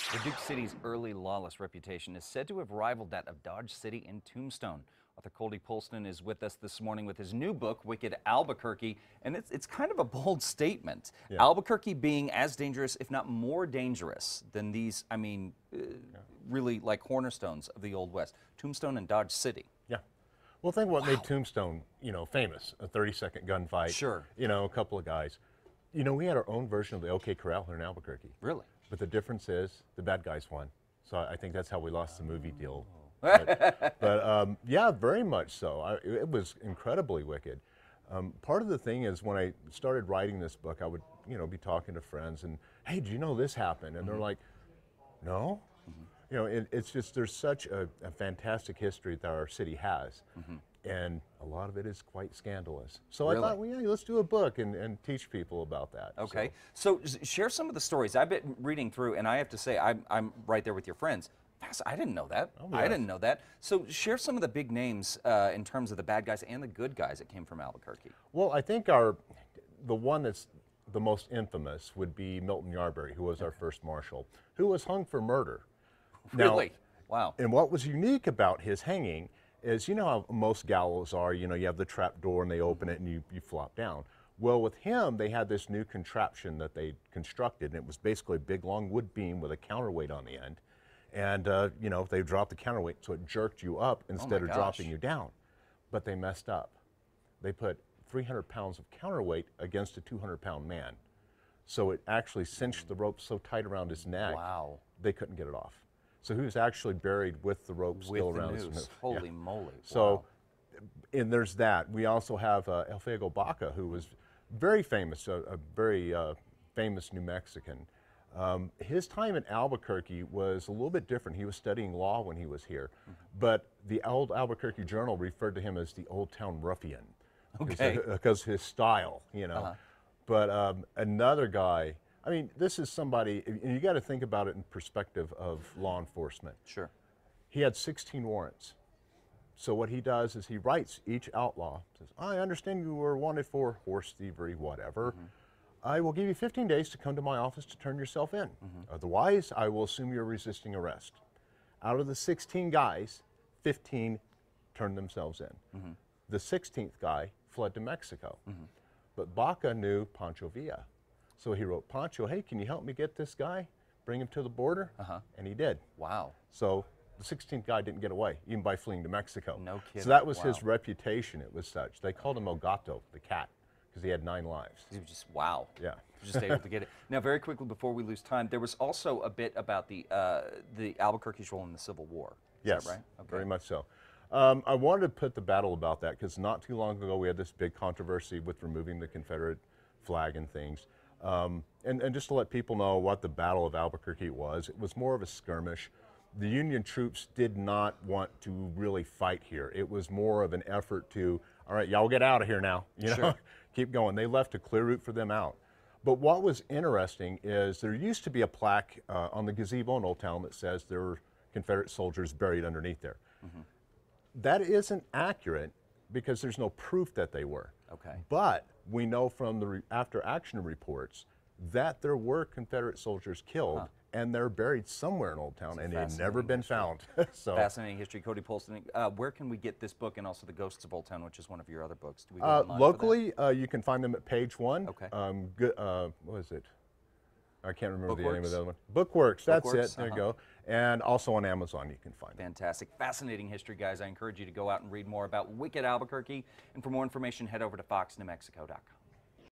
The Duke City's early lawless reputation is said to have rivaled that of Dodge City and Tombstone. Author Coldy Polston is with us this morning with his new book, Wicked Albuquerque, and it's kind of a bold statement. Yeah. Albuquerque being as dangerous, if not more dangerous, than these, really like cornerstones of the Old West, Tombstone and Dodge City. Yeah. Well, think what made Tombstone, famous, a 30-second gunfight. Sure. A couple of guys. We had our own version of the OK Corral here in Albuquerque. Really? But the difference is the bad guys won. So I think that's how we lost the movie deal. But yeah, very much so. It was incredibly wicked. Part of the thing is when I started writing this book, I would, be talking to friends and, hey, do you know this happened? And they're like, no. It's just there's such a fantastic history that our city has. And a lot of it is quite scandalous. So Really? I thought, well, yeah, let's do a book and teach people about that. Okay. So share some of the stories. I've been reading through, and I have to say, I'm right there with your friends. I didn't know that. Oh, yeah. I didn't know that. So share some of the big names in terms of the bad guys and the good guys that came from Albuquerque. Well, I think the one that's the most infamous would be Milton Yarberry, who was our first marshal, who was hung for murder. Really? Now, Wow. And what was unique about his hanging is, how most gallows are, you have the trap door and they open it and you flop down. Well, with him, they had this new contraption that they constructed, and it was basically a big long wood beam with a counterweight on the end. And, they dropped the counterweight, so it jerked you up instead of dropping you down. But they messed up. They put 300 pounds of counterweight against a 200-pound man. So it actually cinched the rope so tight around his neck, they couldn't get it off. So he was actually buried with the rope still around his neck. Holy moly. So, and there's that. We also have El Fuego Baca, who was very famous, a very famous New Mexican. His time in Albuquerque was a little bit different. He was studying law when he was here, but the old Albuquerque Journal referred to him as the Old Town Ruffian, because his style, But another guy, this is somebody, and you got to think about it in perspective of law enforcement. Sure. He had 16 warrants. So what he does is he writes each outlaw, says, I understand you were wanted for horse thievery, whatever. I will give you 15 days to come to my office to turn yourself in. Otherwise, I will assume you're resisting arrest. Out of the 16 guys, 15 turned themselves in. The 16th guy fled to Mexico. But Baca knew Pancho Villa. So he wrote, Pancho, hey, can you help me get this guy? Bring him to the border? And he did. Wow. So the 16th guy didn't get away, even by fleeing to Mexico. No kidding. So that was his reputation. It was such. They called him El Gato, the cat, because he had 9 lives. He was just, wow. Yeah. Just able to get it. Now, very quickly before we lose time, there was also a bit about the Albuquerque's role in the Civil War. Is Yes, that right? Okay. very much so. I wanted to put the battle about that because not too long ago we had this big controversy with removing the Confederate flag and things. And just to let people know what the Battle of Albuquerque was, it was more of a skirmish. The Union troops did not want to really fight here. It was more of an effort to, all right, y'all get out of here now, keep going. They left a clear route for them out. But what was interesting is there used to be a plaque on the gazebo in Old Town that says there were Confederate soldiers buried underneath there. That isn't accurate because there's no proof that they were. Okay. But we know from the after-action reports that there were Confederate soldiers killed, and they're buried somewhere in Old Town, and they've never been found. So, fascinating history. Coldy Polston, where can we get this book and also The Ghosts of Old Town, which is one of your other books? Do we go online locally, you can find them at page 1. Okay. What is it? I can't remember the name of the other one. Bookworks, that's it. There you go. And also on Amazon you can find it. Fantastic. Fascinating history, guys. I encourage you to go out and read more about Wicked Albuquerque. And for more information, head over to foxnewmexico.com.